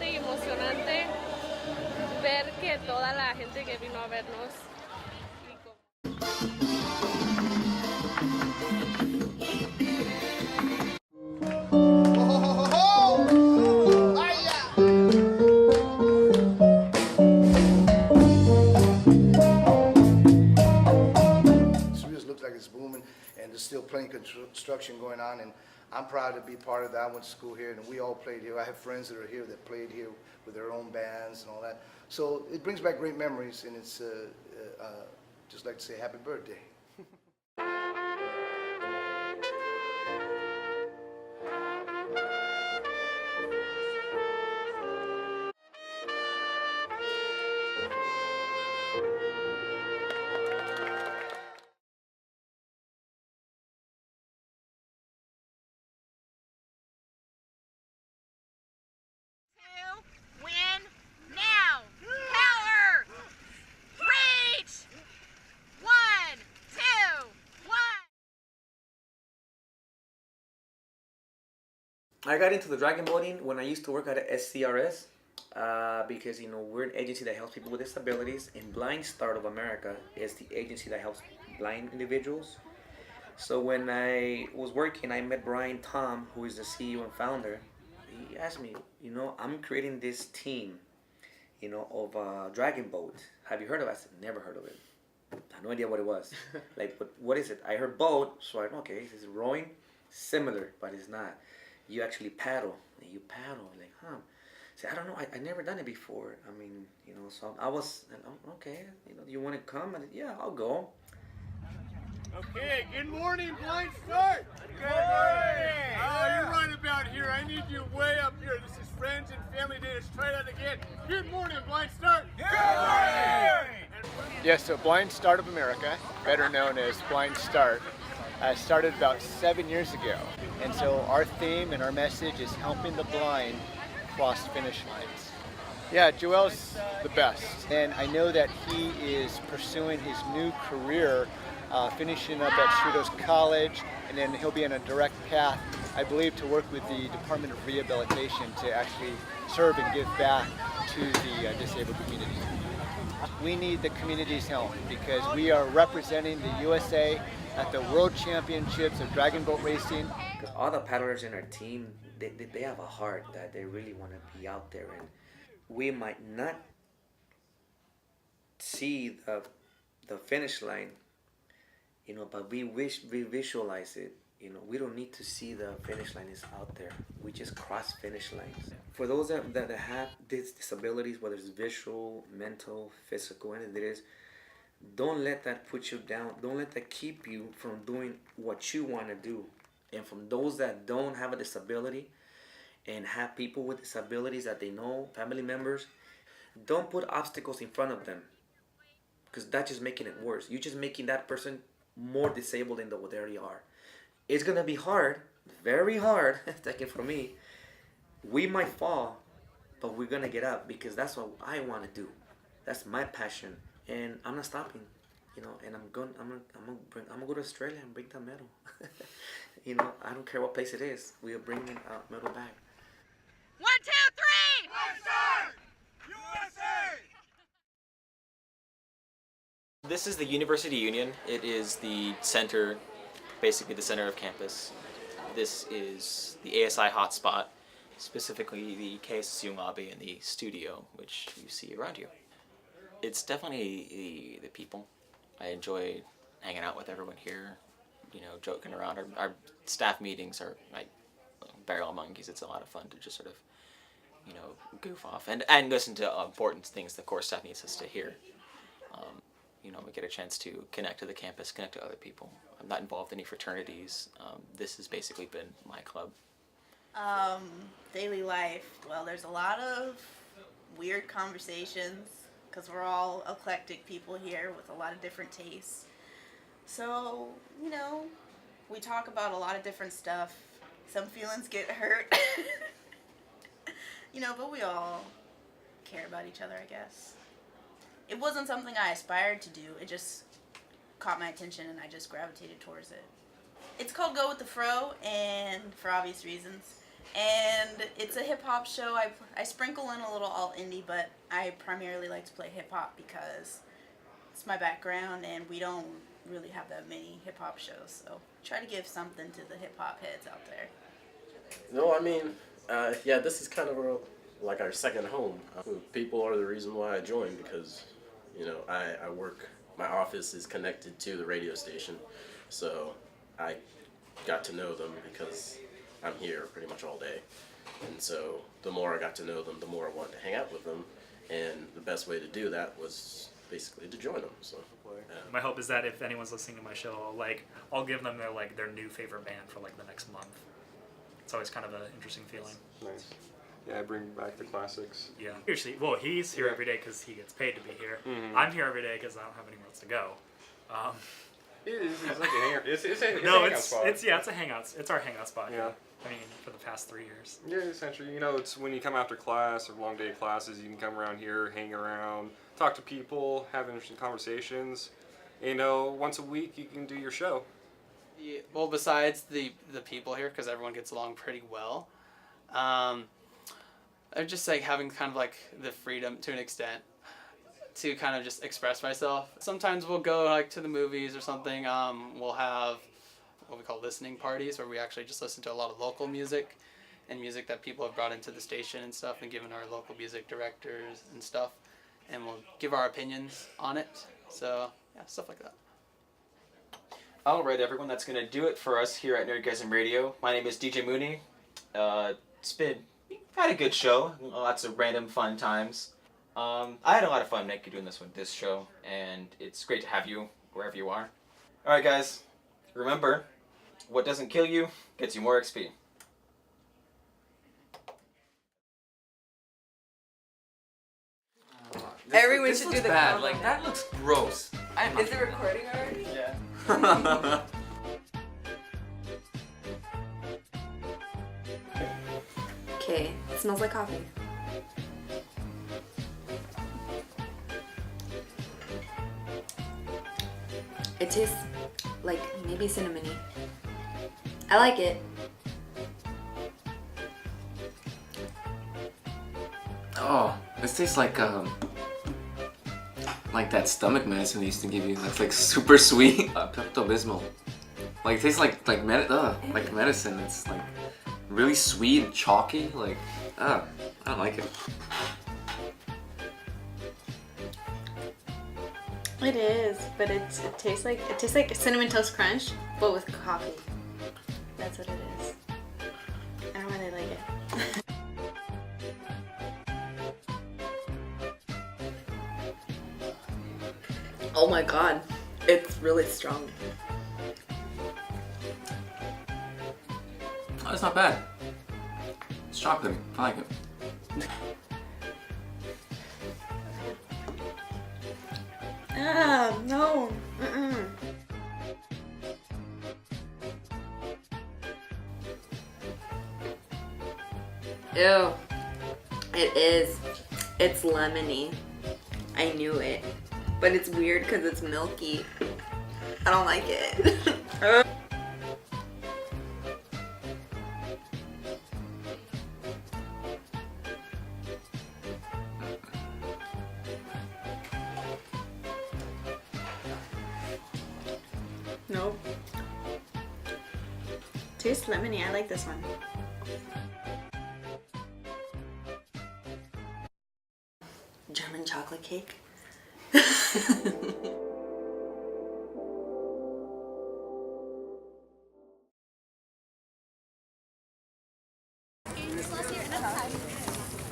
gratificante y emocionante ver que toda la gente que vino a vernos. Like it's booming, and there's still plenty of construction going on, and I'm proud to be part of that. I went to school here, and we all played here. I have friends that are here that played here with their own bands and all that. So it brings back great memories, and it's just like to say happy birthday. Win now! Power! Reach! 1, 2, 1! I got into the dragon boating when I used to work at SCRS because we're an agency that helps people with disabilities, and Blind Start of America is the agency that helps blind individuals. So when I was working, I met Brian Tom, who is the CEO and founder. He asked me, I'm creating this team, of dragon boat. Have you heard of it? I said, never heard of it. I had no idea what it was. Like, what is it? I heard boat, so I'm okay. Is it rowing? Similar, but it's not. You actually paddle, and you paddle, like, huh? See, I don't know. I never done it before. I mean, so I was, okay. You want to come? And yeah, I'll go. Okay, good morning, Blind Start. Good morning. Oh, you're right about here. I need you way up here. This is Friends and Family Day. Let's try that again. Good morning, Blind Start. Good morning. Yes, so Blind Start of America, better known as Blind Start, started about 7 years ago. And so our theme and our message is helping the blind cross finish lines. Yeah, Joel's the best. And I know that he is pursuing his new career, finishing up at Cerritos College, and then he'll be on a direct path, I believe, to work with the Department of Rehabilitation to actually serve and give back to the disabled community. We need the community's help because we are representing the USA at the World Championships of Dragon Boat Racing. All the paddlers in our team, they have a heart that they really want to be out there, and we might not see the finish line, but we visualize it. We don't need to see the finish line is out there. We just cross finish lines. For those that have disabilities, whether it's visual, mental, physical, anything it is, don't let that put you down. Don't let that keep you from doing what you want to do. And from those that don't have a disability and have people with disabilities that they know, family members, don't put obstacles in front of them, because that's just making it worse. You're just making that person more disabled than what they already are. It's going to be hard, very hard, take it from me. We might fall, but we're going to get up because that's what I want to do. That's my passion, and I'm not stopping. And I'm gonna go to Australia and bring that medal. I don't care what place it is. We are bringing a medal back. 1, 2, 3! Blind Start! USA! This is the University Union. It is the center, basically the center of campus. This is the ASI hotspot, specifically the KSSU lobby and the studio, which you see around you. It's definitely the people. I enjoy hanging out with everyone here, joking around. Our staff meetings are like barrel monkeys. It's a lot of fun to just sort of, goof off and listen to important things the core staff needs us to hear. We get a chance to connect to the campus, connect to other people. I'm not involved in any fraternities. This has basically been my club. Daily life. Well, there's a lot of weird conversations because we're all eclectic people here with a lot of different tastes. So, we talk about a lot of different stuff. Some feelings get hurt. But we all care about each other, I guess. It wasn't something I aspired to do. It just caught my attention and I just gravitated towards it. It's called Go With The Fro, and for obvious reasons. And it's a hip hop show. I sprinkle in a little alt indie, but I primarily like to play hip hop because it's my background and we don't really have that many hip hop shows. So try to give something to the hip hop heads out there. No, I mean, yeah, this is kind of like our second home. People are the reason why I joined because, you know, I work, my office is connected to the radio station. So I got to know them because I'm here pretty much all day. And so the more I got to know them, the more I wanted to hang out with them. And the best way to do that was basically to join them. So my hope is that if anyone's listening to my show, I'll give them their new favorite band for the next month. It's always kind of an interesting feeling. Nice. Yeah, I bring back the classics. Yeah. Usually, well, he's here every day because he gets paid to be here. Mm-hmm. I'm here every day because I don't have anywhere else to go. It's like a hangout. It's a hangout spot. It's a hangout. It's our hangout spot. Yeah. I mean, for the past 3 years. Yeah, essentially. You know, it's when you come after class or long day of classes, you can come around here, hang around, talk to people, have interesting conversations. You know, once a week you can do your show. Yeah, well, besides the people here, because everyone gets along pretty well, I just having kind of the freedom to an extent to kind of just express myself. Sometimes we'll go to the movies or something. We'll have what we call listening parties where we actually just listen to a lot of local music and music that people have brought into the station and stuff and given our local music directors and stuff, and we'll give our opinions on it. So yeah, stuff like that. Alright everyone, that's going to do it for us here at Nerdgasm Radio. My name is DJ Mooney. Had a good show, lots of random fun times. I had a lot of fun doing this show, and it's great to have you wherever you are. Alright guys, remember, what doesn't kill you gets you more XP. Everyone should do the bad. combo. That looks gross. Is it recording already? Yeah. Okay, it smells like coffee. It tastes like maybe cinnamony. I like it. Oh, this tastes like that stomach medicine they used to give you. That's super sweet. Pepto-Bismol. It tastes like medicine. It's really sweet and chalky. I don't like it. It is, but it tastes like a cinnamon toast crunch, but with coffee. That's what it is. I don't really like it. Oh my god, it's really strong. Oh, it's not bad. It's chocolatey. I like it. Ah, no. Mm-mm. Ew. It is. It's lemony. I knew it. But it's weird because it's milky. I don't like it. Nope. Tastes lemony. I like this one. German chocolate cake.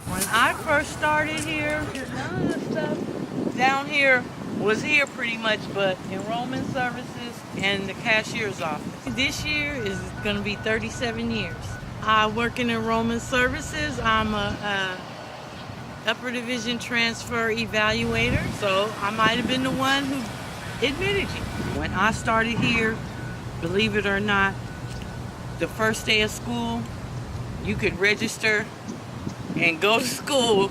When I first started here, none of the stuff down here was here pretty much, but enrollment services and the cashier's office. This year is going to be 37 years. I work in enrollment services. I'm a upper division transfer evaluator, so I might have been the one who admitted you. When I started here, believe it or not, the first day of school, you could register and go to school,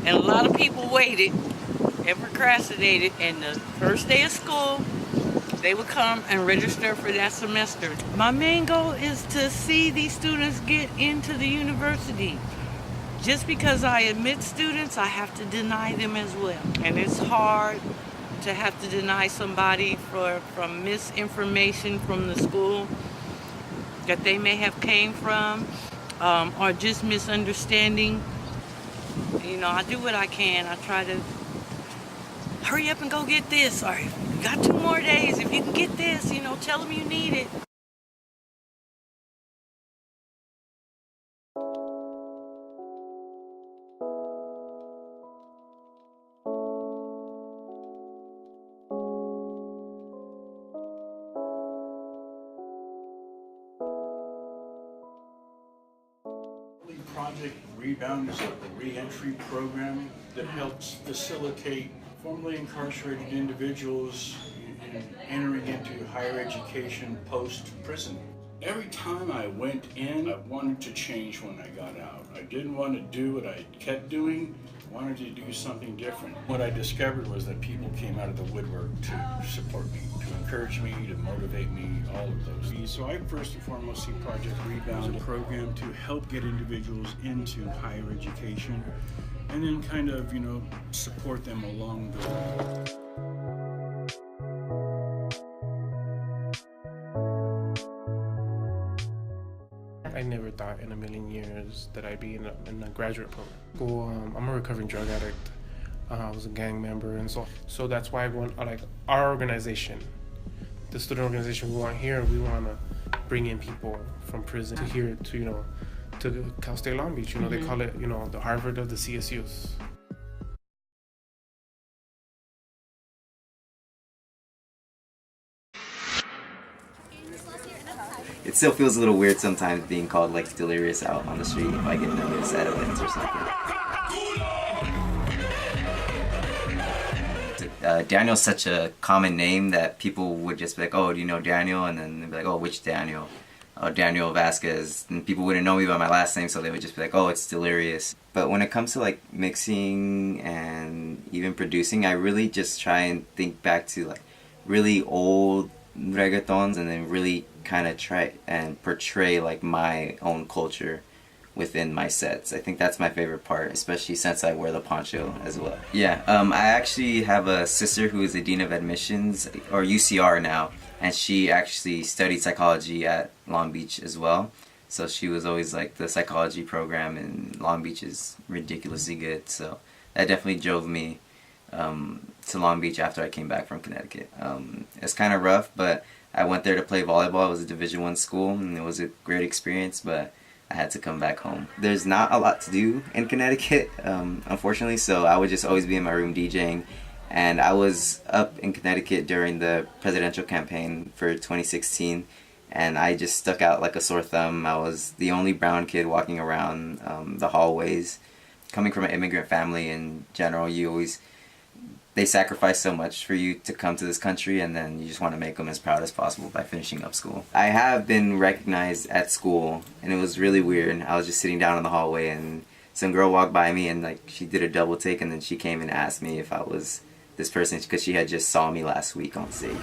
and a lot of people waited and procrastinated, and the first day of school, They would come and register for that semester. My main goal is to see these students get into the university. Just because I admit students, I have to deny them as well. And it's hard to have to deny somebody from misinformation from the school that they may have came from, or just misunderstanding. You know, I do what I can. I try to hurry up and go get this, or you got 2 more days. If you can get this, you know, tell them you need it. Project Rebound is a re-entry program that helps facilitate formerly incarcerated individuals in entering into higher education post-prison. Every time I went in, I wanted to change when I got out. I didn't want to do what I kept doing. I wanted to do something different. What I discovered was that people came out of the woodwork to support me, to encourage me, to motivate me, all of those things. So I first and foremost see Project Rebound as a program to help get individuals into higher education and then kind of, you know, support them along the way. I never thought in a million years that I'd be in a graduate program. Well, I'm a recovering drug addict. I was a gang member, and so that's why I want, like, our organization, the student organization we want here, we want to bring in people from prison to here to, you know, to Cal State Long Beach. You know, they call it, you know, the Harvard of the CSUs. It still feels a little weird sometimes being called like delirious out on the street if I get noticed at events or something. Daniel's such a common name that people would just be like, oh, do you know Daniel? And then they'd be like, oh, which Daniel? Oh, Daniel Vasquez. And people wouldn't know me by my last name, so they would just be like, oh, it's Delirious. But when it comes to like mixing and even producing, I really just try and think back to like really old reggaetons and then really kind of try and portray like my own culture within my sets. I think that's my favorite part, especially since I wear the poncho as well. Yeah, I actually have a sister who is the Dean of Admissions, or UCR now, and she actually studied psychology at Long Beach as well. So she was always like, the psychology program in Long Beach is ridiculously good. So that definitely drove me to Long Beach after I came back from Connecticut. It's kind of rough, but I went there to play volleyball. It was a Division I school, and it was a great experience, but I had to come back home. There's not a lot to do in Connecticut, unfortunately, so I would just always be in my room DJing. And I was up in Connecticut during the presidential campaign for 2016, and I just stuck out like a sore thumb. I was the only brown kid walking around the hallways. Coming from an immigrant family in general, they sacrifice so much for you to come to this country, and then you just want to make them as proud as possible by finishing up school. I have been recognized at school, and it was really weird. I was just sitting down in the hallway, and some girl walked by me, and like she did a double take, and then she came and asked me if I was this person because she had just saw me last week on stage.